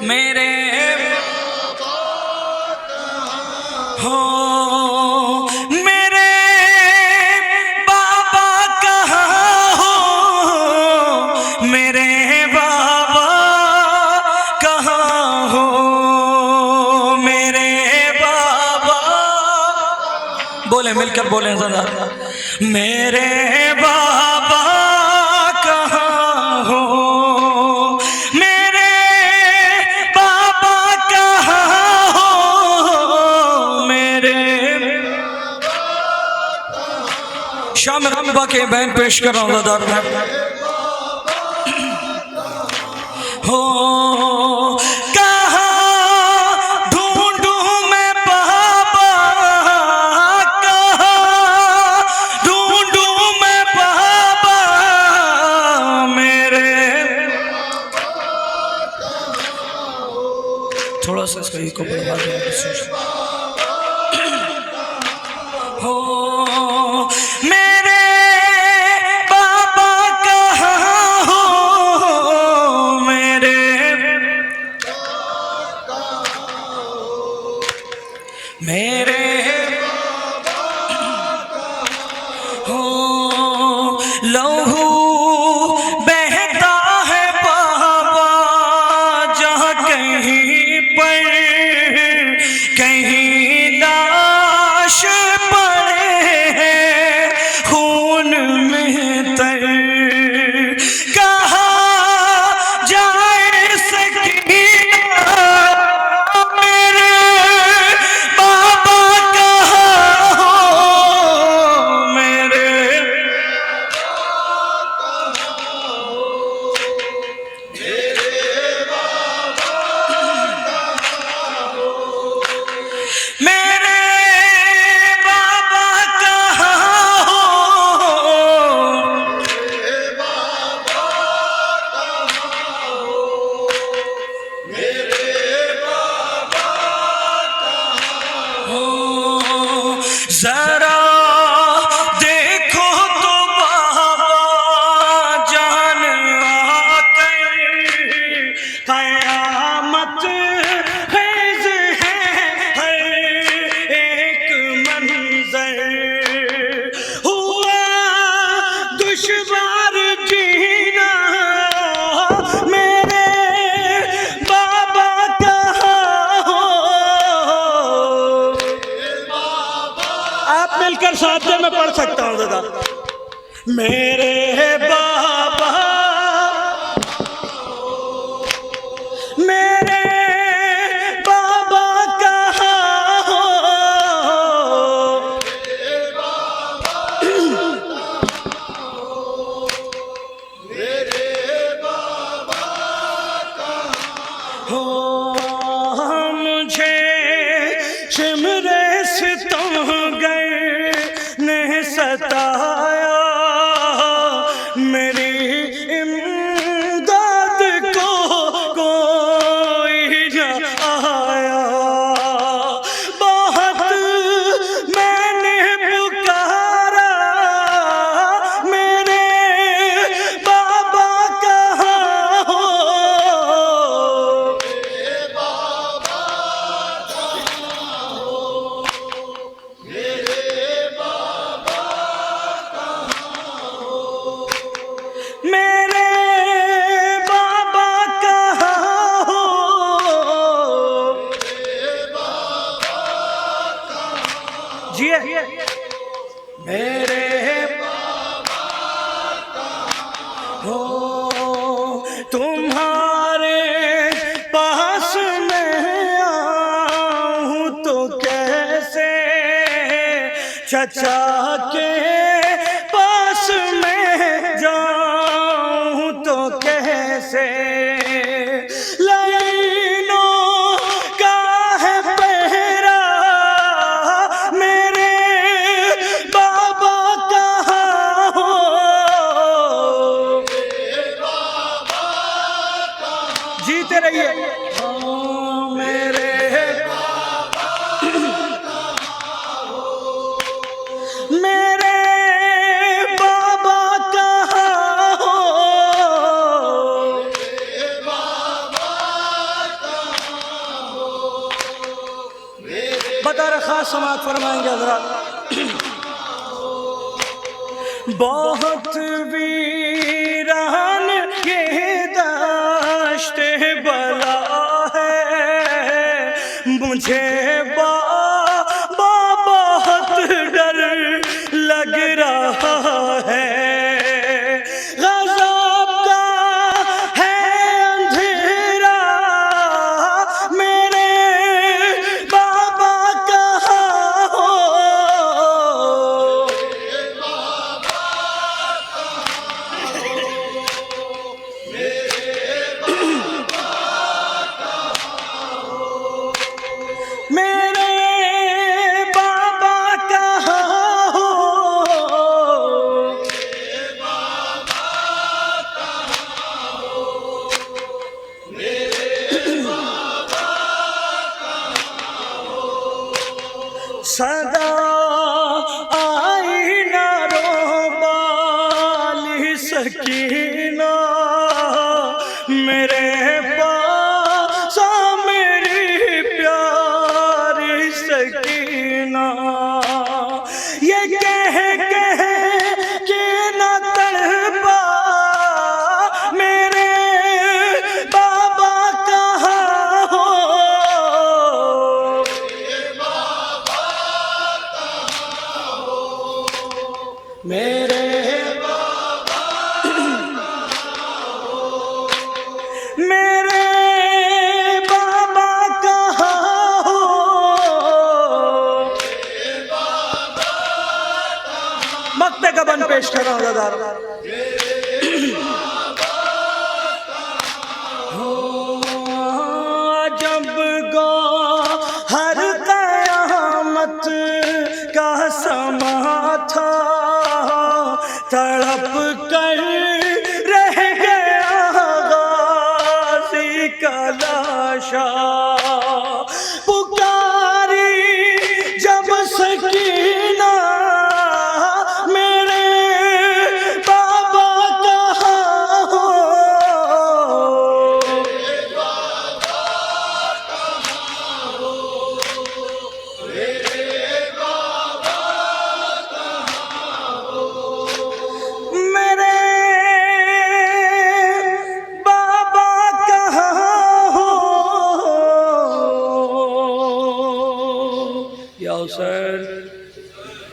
मेरे हो मेरे बाबा कहाँ हो, मेरे बाबा कहाँ हो, मेरे बाबा बोले मिलकर बोले ज़रा, मेरे बाबा कहाँ हो, मेरे बाबा कहाँ हो, मेरे शाम रब्बा के बैन पेश कर रहा हूँ दर हो, कहाँ ढूंढूं मैं बाबा, कहाँ ढूंढूं मैं बाबा, मेरे थोड़ा सा इसका इको बढ़वा दो हो, मेरे बाबा कहाँ हो, मेरे मेरे हो, लहू बहता है बाबा जहाँ कहीं पर, कहीं लाश पड़े हैं खून में तर, कहाँ जाए सकीना, मेरे बाबा कहाँ हो, मेरे मेरे बाबा कहाँ हो, जरा देखो तो बाबा जान आकर कयामत फैज़ है हर एक मंजर, हुआ दुश्वार जीना, मेरे बाबा कहाँ हो, आप मिलकर साथ में मैं पढ़ सकता हूँ दादा, मेरे बाबा, मेरे बाबा कहाँ हो, हो मुझे शिमरे सितमगर ने सताया, मेरी इमदाद को कोई न आया, बहुत मैंने पुकारा, मेरे बाबा कहाँ हो, मेरे बाबा कहाँ हो, जिए मेरे हो, तुम्हारे पास मैं आऊं तो कैसे, चचा के पास मैं जाऊं तो कैसे, लाइनों का है पहरा, मेरे बाबा कहाँ हो, जीते रहिए हो, मेरे मेरे बाबा कहाँ हो, बेतारखा समात फरमाएंगे हजरात। बहुत वीरान ये दाश्ते बला है, मुझे बहुत डर लग रहा है। गज़ब का है अंधेरा, मेरे बाबा कहाँ हो। मेरे बाबा कहाँ हो। सदा आई ना रोबाली सकीना, मेरे पास मेरी प्यारी सकीना। ये कह के न तड़पा, मेरे बाबा कहाँ हो। मेरे मेरे बाबा कहाँ हो। मक्ते का बन पेश कर रहा हूँ दादा। जब गो हर कयामत का समा था, तड़प कर रह गया गाज़ी का लाशा।